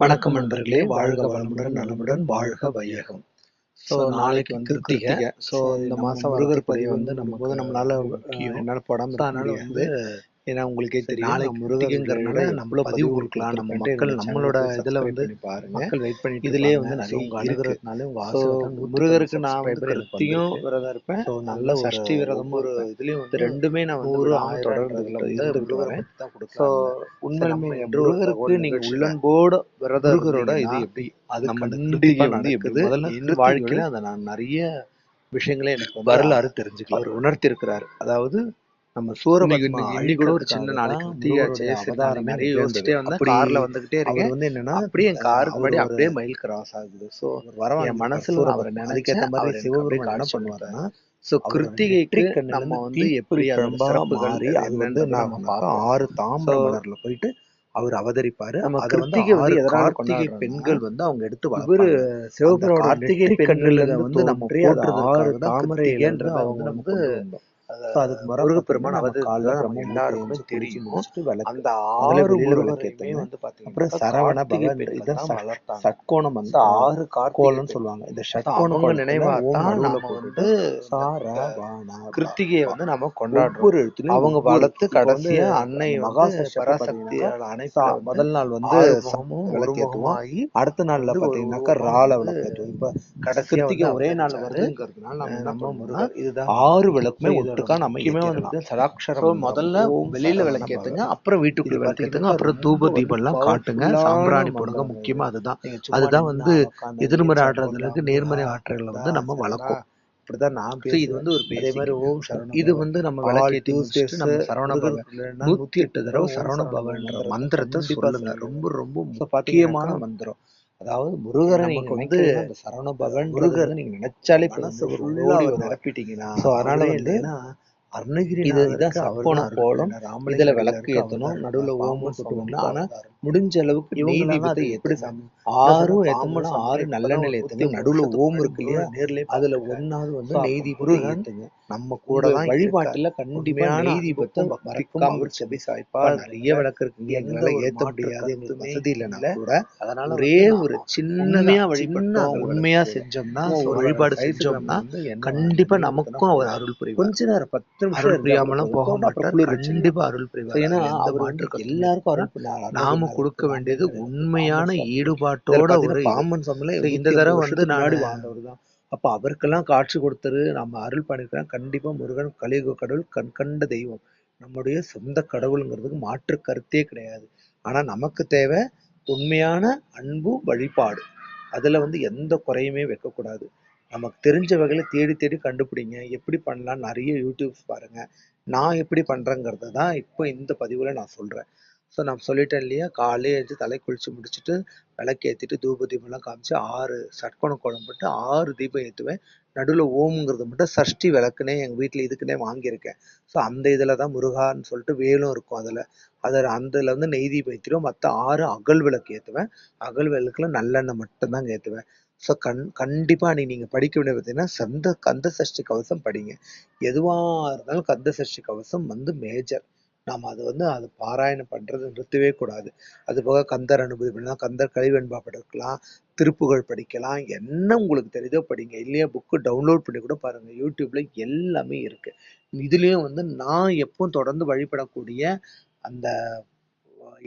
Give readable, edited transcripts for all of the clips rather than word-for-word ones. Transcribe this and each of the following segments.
வணக்கம் நண்பர்களே, வாழ்க வளமுடன், நலமுடன், வாழ்க வையகம். ஸோ நாளைக்கு வந்து கிருத்திகை. ஸோ இந்த மாதம் முருகர் பதிவு வந்து நம்ம நம்மளால என்னால் போடாமல் இருக்க முடியாது. ஏன்னா உங்களுக்கே தெரியும், நாளைக்கு முருகங்கிறதுனால நம்மள பதிவு கொடுக்கலாம். நம்ம மக்கள் நம்மளோட இதில் வந்து மக்கள் வெயிட் பண்ணிட்டு இதுலேயே வந்து நிறைய உங்க அணுகிறதுனால உங்க ஆசீர்வாதம் முருகருக்கு நான் வந்து கிருத்தியும் விரதம் இருப்பேன். ஸோ நல்ல சஷ்டி விரதமும் ஒரு இதுலேயும் வந்து ரெண்டுமே நான் வந்து தொடர்ந்து இருந்துகிட்டு வரேன். ஸோ உண்மையிலுமே முருகருக்கு நீங்க உள்ளன்போட விரதம் முருகரோட இது எப்படி அது கண்டிப்பா வந்து எப்படி முதல்ல என் வாழ்க்கையில அதை நான் நிறைய விஷயங்களே எனக்கு வரலாறு தெரிஞ்சுக்கலாம். அவர் உணர்த்தி இருக்கிறாரு. அதாவது நம்ம சூரபத்மா இன்னைக்கு கூட ஒரு சின்ன நாளைக்கு அவதாரம் நிறைய யோசிச்சுட்டே வந்து கார்ல வந்துகிட்டே இருக்கேன். வந்து என்னன்னா அப்படியே என் காருக்கு முன்னாடி அப்படியே மைல் கிராஸ் ஆகுது. ஸோ என் மனசுல அவரை நினைச்ச மாதிரி சிவபெருமான் என்ன பண்ணுவாருன்னா, ஸோ கிருத்திகைக்கு நம்ம வந்து எப்படி மாறி அது வந்து நம்ம 6 தாம்பர மலர்ல போயிட்டு அவர் அவதரிப்பாரு. நம்ம கிருத்திகை வந்து கார்த்திகை பெண்கள் வந்து அவங்க எடுத்து இவரு சிவபெருமானோட கார்த்திகை பெண்கள் வந்து நம்ம போற்றுறதுக்காக தாமரைன்றது அவங்க வந்து அதுக்கு முருகப்பெருமான் அவதரித்தார் எல்லாருக்குமே தெரியும். அந்த 6 முருகரையுமே வந்து பாத்தீங்கன்னா அப்புறம் சரவண பவன் இதான் சட்கோணம் வந்து 6 கார்த்திகோளம்னு சொல்லுவாங்க. இந்த சட்கோணம் நினைவாத்தான் நம்ம வந்து கிருத்திகையை வந்து நம்ம கொண்டாடுறோம். அவங்க வளர்த்து கடைசியா அன்னை மகாசக்தி பராசக்தி அனைத்து முதல் நாள் வந்து ஒரு முகமாகி அடுத்த நாள்ல பாத்தீங்கன்னாக்கா ரால விளக்கேற்றுவோம். இப்ப கடைசியா ஒரே நாள் வருதுங்கிறதுனால நம்ம முருகர் இதுதான் 6 விளக்குமே ஒட்டுக்கா நம்ம வந்து சடாட்சரம் முதல்ல வெளியில விளக்கேத்துங்க, அப்புறம் வீட்டுக்குள்ள விளக்கேத்துங்க, அப்புறம் தூப தீபம் எல்லாம் காட்டுங்க, சாம்பிராணி போடுங்க. முக்கியமா அதுதான் வந்து எதிர்மறை ஆற்றல்களுக்கு நேர்மறை ஆற்றல்களை வந்து நம்ம வளர்க்கும். இப்படிதான் நான் இது வந்து ஒரு அதே மாதிரி ஓம் சரவண இது வந்து நம்ம விளக்கேற்றி முடிச்சுட்டு நம்ம சரவண பவன் 108 தடவை சரவண பவன்ற மந்திரத்தை சொல்லுங்க. ரொம்ப ரொம்ப முக்கியமான மந்திரம். அதாவது முருகரை நீங்க வந்து சரவண பவன் முருகரை நீங்க நினைச்சாலே நிரப்பிட்டீங்கன்னா அதனால வந்து அருணகிரி இதான் சர்க்கோண கோலம். இதுல விளக்கு ஏத்தணும், நடுவுல ஓமும் போட்டுக்கணும். ஆனா முடிஞ்ச அளவுக்கு நெய் தீபத்தை ஏத்தணும். 6 ஏத்தணும், 6 நல்லெண்ணெய் ஏத்துங்க. நடுவுல ஓம் இருக்கு இல்லையா, நேர்ல அதுல ஒன்னாவது வந்து நெய் தீபத்தை ஏத்துங்க. நம்ம கூட தான் வழிபாட்டுல கண்டிப்பா நெய் தீபத்தை மறக்காம செபி சாய்ப்பா நிறைய விளக்கு இருக்கு, எங்களால ஏத்த முடியாது, எங்களுக்கு வசதி இல்லைன்னா கூட அதனால ஒரே ஒரு சின்னமையா வழிபட்டோம், உண்மையா செஞ்சோம்னா வழிபாடு செஞ்சோம்னா கண்டிப்பா நமக்கும் அவர் அருள் புரிவார். கொஞ்ச நேரம் 10 நிமிஷம் புரியாமலாம் போக மாட்டார், கண்டிப்பா அருள் புரிவார். ஏன்னா அவர் வந்து எல்லாருக்கும் அருள் நாம கொடுக்க வேண்டியது உண்மையான ஈடுபாட்டோட ஒரு பாம்பன் சமையல இந்த தடவை வந்து நாடு வாழ்ந்தவர் தான். அப்ப அவருக்கெல்லாம் காட்சி கொடுத்தது நம்ம அருள் பண்ணிருக்கோம். கண்டிப்பா முருகன் கலியுக கடவுள், கண்கண்ட தெய்வம், நம்முடைய சொந்த கடவுளுங்கிறதுக்கு மாற்று கருத்தே கிடையாது. ஆனா நமக்கு தேவை உண்மையான அன்பு வழிபாடு. அதுல வந்து எந்த குறையுமே வைக்கக்கூடாது. நமக்கு தெரிஞ்ச வகையில தேடி தேடி கண்டுபிடிங்க. எப்படி பண்ணலாம் நிறைய யூடியூப்ஸ் பாருங்க. நான் எப்படி பண்றேங்கிறத தான் இப்போ இந்த பதிவுல நான் சொல்றேன். ஸோ நான் சொல்லிட்டேன் இல்லையா, காலையே எழுந்து தலை குளிச்சு முடிச்சுட்டு விளக்கேற்றிட்டு தூப தீபம்லாம் காமிச்சு 6 சட்கோண கோலம் போட்டு 6 தீபம் ஏற்றுவேன். நடுவில் ஓமுங்கிறது மட்டும் சஷ்டி விளக்குனே எங்கள் வீட்டில் இதுக்குன்னே வாங்கியிருக்கேன். ஸோ அந்த இதில் தான் முருகான்னு சொல்லிட்டு வேலும் இருக்கும். அதில் வந்து நெய் தீபம் ஏற்றிடுவேன். மற்ற 6 அகல் விளக்கு ஏற்றுவேன். அகல் விளக்குல நல்லெண்ணெய் மட்டும்தாங்க ஏற்றுவேன். ஸோ கண்டிப்பாக நீங்கள் படிக்க வேண்டியது பார்த்தீங்கன்னா கந்த சஷ்டி கவசம் படிங்க. எதுவாக இருந்தாலும் கந்த சஷ்டி கவசம் வந்து மேஜர். நாம் அது பாராயணம் பண்ணுறது நிறுத்தவே கூடாது. அது போக கந்தர் அனுபூதி பண்ணலாம், கந்தர் கலிவெண்பா படிக்கலாம், திருப்புகழ் படிக்கலாம், என்ன உங்களுக்கு தெரியுதோ படிங்க. இல்லையா புக்கு டவுன்லோட் பண்ணி கூட பாருங்கள், யூடியூப்ல எல்லாமே இருக்கு. இதுலேயும் வந்து நான் எப்பவும் தொடர்ந்து வழிபடக்கூடிய அந்த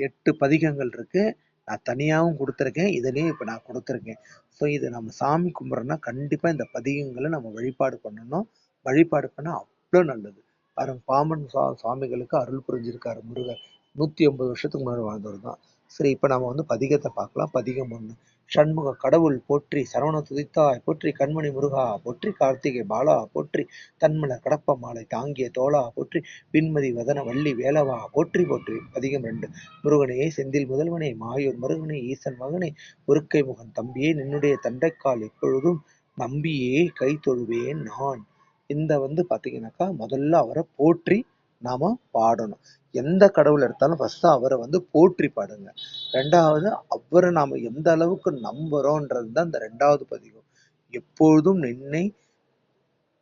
8 பதிகங்கள் இருக்கு. நான் தனியாகவும் கொடுத்துருக்கேன், இதுலேயும் இப்போ நான் கொடுத்துருக்கேன். ஸோ இது நம்ம சாமி கும்பிட்றோன்னா கண்டிப்பாக இந்த பதிகங்களை நம்ம வழிபாடு பண்ணணும். வழிபாடு பண்ணால் அவ்வளோ நல்லது. பாருங்க, பாம்பன் சுவாமிகளுக்கு அருள் புரிஞ்சிருக்காரு முருகர். 180 வருஷத்துக்கு முன்னாடி வாழ்ந்தவர் தான். சரி, இப்போ நம்ம வந்து பதிகத்தை பார்க்கலாம். பதிகம் 1. சண்முக கடவுள் போற்றி, சரவண துதித்தாய் போற்றி, கண்மணி முருகா போற்றி, கார்த்திகை பாலா போற்றி, தன்மலர் கடப்ப மாலை தாங்கிய தோளா போற்றி, பின்மதி வதன வள்ளி வேலவா போற்றி போற்றி. பதிகம் 2. முருகனே செந்தில் முதல்வனே, மாயூர் மருகனே, ஈசன் மகனே, ஒருக்கை முகன் தம்பியே, நின்னுடைய தண்டைக்கால் எப்பொழுதும் நம்பியே கை தொழுவேன் நான். இந்த வந்து பாத்தீங்கன்னாக்கா முதல்ல அவரை போற்றி நாம பாடணும். எந்த கடவுள் எடுத்தாலும் ஃபர்ஸ்ட் அவரை வந்து போற்றி பாடுங்க. ரெண்டாவது அவரை நாம எந்த அளவுக்கு நம்புறோன்றது தான் இந்த 2வது பதிகம். எப்பொழுதும்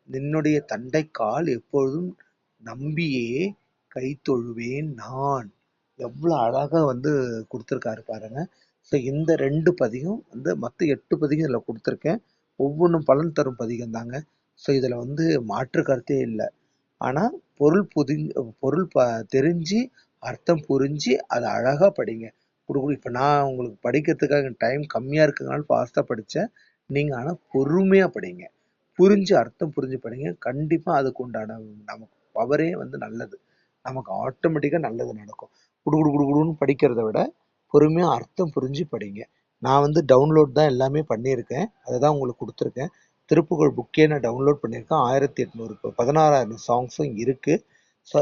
நின்னுடைய தண்டைக்கால் எப்பொழுதும் நம்பியே கை தொழுவேன் நான். எவ்வளவு அழகா வந்து கொடுத்திருக்காரு பாருங்க. ஸோ இந்த 2 பதிகம் வந்து மற்ற 8 பதிகம் இதில் கொடுத்துருக்கேன். ஒவ்வொன்றும் பலன் தரும் பதிகம் தாங்க. ஸோ இதில் வந்து மாற்று கருத்தே இல்லை. ஆனால் பொருள் தெரிஞ்சு அர்த்தம் புரிஞ்சு அதை அழகாக படிங்க. இப்போ நான் உங்களுக்கு படிக்கிறதுக்காக டைம் கம்மியாக இருக்கிறதுனால ஃபாஸ்ட்டாக படித்தேன். நீங்கள் ஆனால் பொறுமையாக படிங்க. அர்த்தம் புரிஞ்சு படிங்க. கண்டிப்பாக அதுக்கு உண்டான நமக்கு பவரே வந்து நல்லது. நமக்கு ஆட்டோமேட்டிக்காக நல்லது நடக்கும். குடுன்னு படிக்கிறத விட பொறுமையாக அர்த்தம் புரிஞ்சு படிங்க. நான் வந்து டவுன்லோட் தான் எல்லாமே பண்ணியிருக்கேன். அதை தான் உங்களுக்கு கொடுத்துருக்கேன். திருப்புகழ் புக்கே நான் டவுன்லோட் பண்ணியிருக்கேன். 1800 16,000 சாங்ஸும் இருக்குது. ஸோ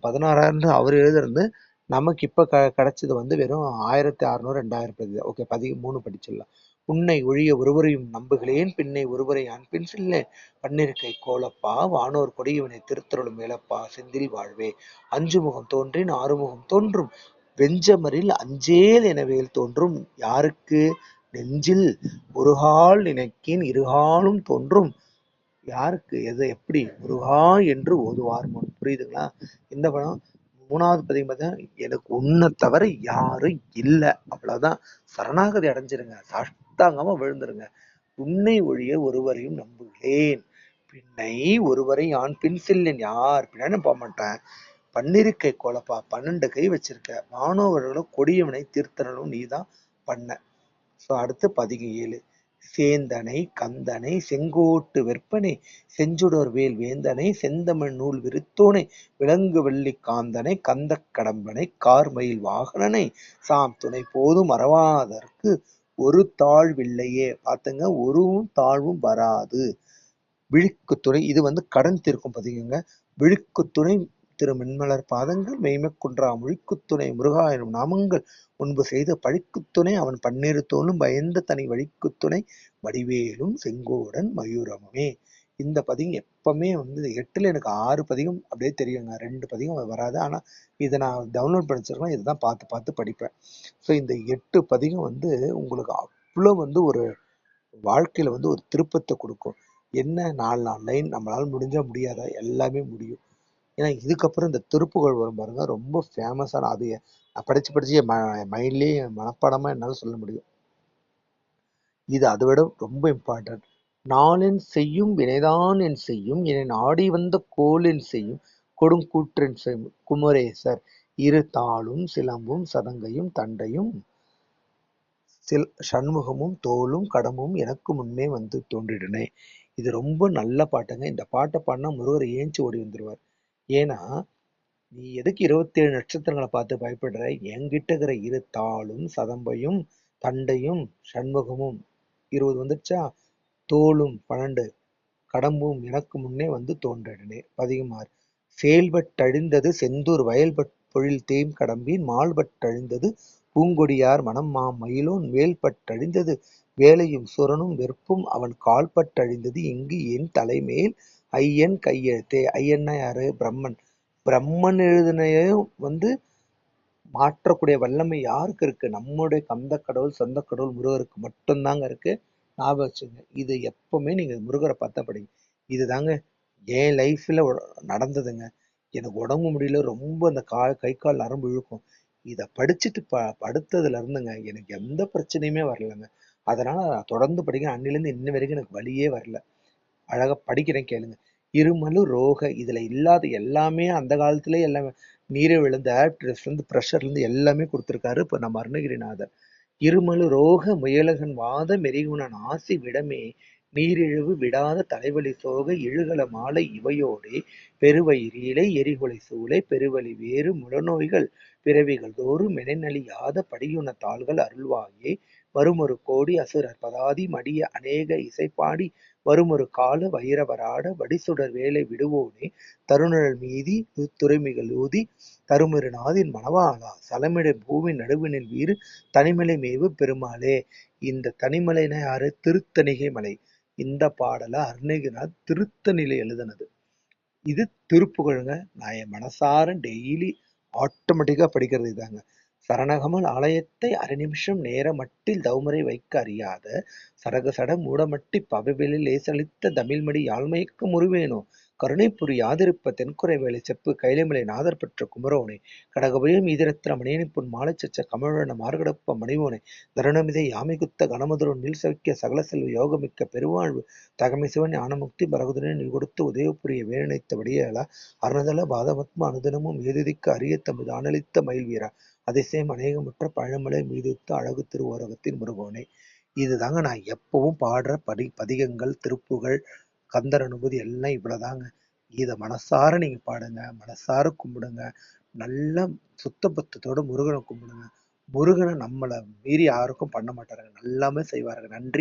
16,000 அவர் எழுதுறது. நமக்கு இப்போ கிடைச்சது வந்து வெறும் 1600 2000 பிரதி. ஓகே 13 படிச்சிடலாம். உன்னை ஒழிய ஒருவரையும் நம்புகளேன், பின்னை ஒருவரை அன்பின் சில்லேன், பன்னிருக்கை கோலப்பா வானோர் கொடியவனை திருத்தருளும் வேலப்பா செந்தில் வாழ்வே, அஞ்சு முகம் தோன்றின் ஆறுமுகம் தோன்றும், வெஞ்சமரில் அஞ்சேல் எனவேல் தோன்றும், யாருக்கு நெஞ்சில் ஒருகால் நினைக்கின் இருகாலும் தோன்றும், யாருக்கு எது எப்படி முருகா என்று ஓதுவார் முன். புரியுதுங்களா? இந்த படம் 3வது பதிகம் பார்த்தீங்கன்னா, எனக்கு உன்னை தவிர யாரும் இல்லை, அவ்வளவுதான். சரணாகதி அடைஞ்சிருங்க, சாஷ்டாங்கமா விழுந்துருங்க. உன்னை ஒழிய ஒருவரையும் நம்புகிறேன், பின்னை ஒருவரை யான் பின் செல்லேன், யார் பின்னாடி போக மாட்டேன், பன்னிருக்கை கோலப்பா 12 கை வச்சிருக்க, வானோவர்களும் கொடியவனை தீர்த்தனும் நீதான் பண்ண. ஸோ அடுத்து பதிகம் 7. சேந்தனை கந்தனை செங்கோட்டு வெற்பனை செஞ்சுடர் வேல் வேந்தனை செந்தமிழ் நூல் விருத்தோனை விலங்கு வெள்ளி காந்தனை கந்தக் கடம்பனை கார்மயில் வாகனனை சாம் துணை போதும் மறவாதற்கு ஒரு தாழ்வில்லையே. பார்த்துங்க, ஒரு தாழ்வும் வராது. விழிக்கு துணை, இது வந்து கடன் தீர்க்கும் பதிகங்க. விழிக்கு துணை திரு மென்மலர் பாதங்கள் மெய்மக்குன்றா முழிக்குத்துணை முருகா எனும் நாமங்கள் முன்பு செய்த பழிக்குத்துணை அவன் பன்னிரு தோளும் பயந்த தனி வழிக்குத்துணை வடிவேலும் செங்கோடன் மயூரமுமே. இந்த பதிகம் எப்பவுமே வந்து 8ல் எனக்கு 6 பதிகம் அப்படியே தெரியுங்க. 2 பதிகம் வராது. ஆனால் இதை நான் டவுன்லோட் பண்ணிச்சிருக்கேன். இதை தான் பார்த்து பார்த்து படிப்பேன். ஸோ இந்த 8 பதிகம் வந்து உங்களுக்கு அவ்வளோ வந்து ஒரு வாழ்க்கையில் வந்து ஒரு திருப்பத்தை கொடுக்கும். என்ன 4 லைன் நம்மளால் முடிஞ்சால் முடியாதா? எல்லாமே முடியும். ஏன்னா இதுக்கப்புறம் இந்த திருப்புகழ் வரும் பாருங்க, ரொம்ப ஃபேமஸான. அது நான் படிச்சு மைண்ட்லேயே மனப்பாடமாக என்னால் சொல்ல முடியும். இது அதை விட ரொம்ப இம்பார்ட்டன்ட். நாளென் செய்யும் வினைதான் என் செய்யும் என்னை நாடி வந்த கோலென் செய்யும் கொடுங்கூற்றென் செய்யும் குமரேசர் இரு தாளும் சிலம்பும் சதங்கையும் தண்டையும் சண்முகமும் தோளும் கடமும் எனக்கு முன்னே வந்து தோன்றிடுனே. இது ரொம்ப நல்ல பாட்டுங்க. இந்த பாட்டை பாடினா முருகர் ஏஞ்சி ஓடி வந்துருவார். ஏன்னா நீ எதுக்கு 27 நட்சத்திரங்களை பார்த்து பயப்படுற? என்கிட்ட இருக்கிற இரு தாளும் சதம்பையும் தண்டையும் சண்முகமும் 20 வந்துடுச்சா, தோளும் 12, கடம்பும் எனக்கு முன்னே வந்து தோன்றினே. பதிகமார் செயல்பட்டழிந்தது செந்தூர் வயல்பட் பொழில் தேம் கடம்பின் மால்பட்டழிந்தது பூங்கொடியார் மனம் மயிலோன் வேல்பட்டழிந்தது வேலையும் சுரனும் வெறுப்பும் அவன் கால்பட்டழிந்தது இங்கு என் தலைமேல் ஐயன் கையெழுத்தே. ஐயன்னா யாரு? பிரம்மன். பிரம்மன் எழுதினையும் வந்து மாற்றக்கூடிய வல்லமை யாருக்கு இருக்கு? நம்முடைய கந்த கடவுள் சொந்த கடவுள் முருகருக்கு மட்டும்தாங்க இருக்கு. ஞாபகம் வச்சுங்க. இது எப்பவுமே நீங்க முருகரை பார்த்தா படிங்க. இது தாங்க என் லைஃப்ல நடந்ததுங்க. எனக்கு உடம்பு முடியல, ரொம்ப அந்த கை கால் நரம்பு இழுக்கும். இதை படிச்சுட்டு படுத்ததுல இருந்துங்க எனக்கு எந்த பிரச்சனையுமே வரலைங்க. அதனால நான் தொடர்ந்து படிக்கிறேன். அன்னிலேருந்து இன்ன வரைக்கும் எனக்கு வலியே வரல. அழகா படிக்கிறேன், கேளுங்க. இருமலு ரோக, இதுல இல்லாத எல்லாமே அந்த காலத்திலே எல்லாமே நீரிழிவுலேருந்து ஆப்டிஸ்லேருந்து ப்ரெஷர்லேருந்து எல்லாமே கொடுத்துருக்காரு இப்போ நம்ம அருணகிரிநாதர். இருமலு ரோக முயலகன் வாத மெரிகுணன் ஆசி விடமே நீரிழிவு விடாத தலைவலி சோக இழுகல மாலை இவையோடே பெருவயிரிலை எரிகொலை சூளை பெருவலி வேறு முழநோய்கள் பிறவிகள் தோறும் மெனநலியாத படியுன தாள்கள் அருள்வாயே வருமொரு கோடி அசுரர் பதாதி மடிய அநேக இசைப்பாடி வருமொரு கால வைரவராட வடிசுடர் வேலை விடுவோனே தருநிழல் மீதி துறைமிகள் ஊதி தருமிரு நாதின் மணவாளா சலமிடை பூவின் நடுவினில் வீறு தனிமலை மேவு பெருமாளே. இந்த தனிமலைனா யாரு? திருத்தணிகை மலை. இந்த பாடலை அருணகிரிநாத் திருத்தணியில எழுதுனது. இது திருப்புகழுங்க. நான் என் மனசார டெய்லி ஆட்டோமேட்டிக்கா படிக்கிறது இதாங்க. சரணகமல் ஆலயத்தை அரை நிமிஷம் நேர மட்டில் தவுமறை வைக்க அறியாத சரகசட மூடமட்டி பவவெளி லேசளித்த தமிழ்மடி யாழ்மயக்க முருவேனோ கருணை புரி ஆதரிப்ப தென்குறை வேலை செப்பு கைலைமலை நாதர் பெற்ற குமரோனே கடகபயம் ஈதிரத்திர மணியணிப்புன் மாலைச்சச்ச கமழ்வன மார்கடப்ப மணிவோனே தருணமிதை யாமிகுத்த கணமதுரு நீல்சவிக்க சகல செல்வ யோகமிக்க பெருவாழ்வு தகமை சிவன் ஞானமுக்தி பரகுதனே நீ கொடுத்து உதயபுரிய வேணினைத்த வடியலா அருணதல பாதபத்ம அனுதினமும் ஏதுதிக்க அரிய தமிழ் ஆனளித்த மயில் வீரா அதிசயம் அநேகமுற்ற பழமலை மீதுத்த அழகு திருவோரகத்தின் முருகோனே. இதுதாங்க நான் எப்பவும் பாடுற பதிகங்கள், திருப்புகழ், கந்தர் அனுபூதி எல்லாம் இவ்வளவுதாங்க. இதை மனசார நீங்க பாடுங்க, மனசார கும்பிடுங்க, நல்ல சுத்த பத்தத்தோட முருகனை கும்பிடுங்க. முருகனை நம்மளை மீறி யாருக்கும் பண்ண மாட்டாருங்க, எல்லாமே செய்வாருங்க. நன்றி.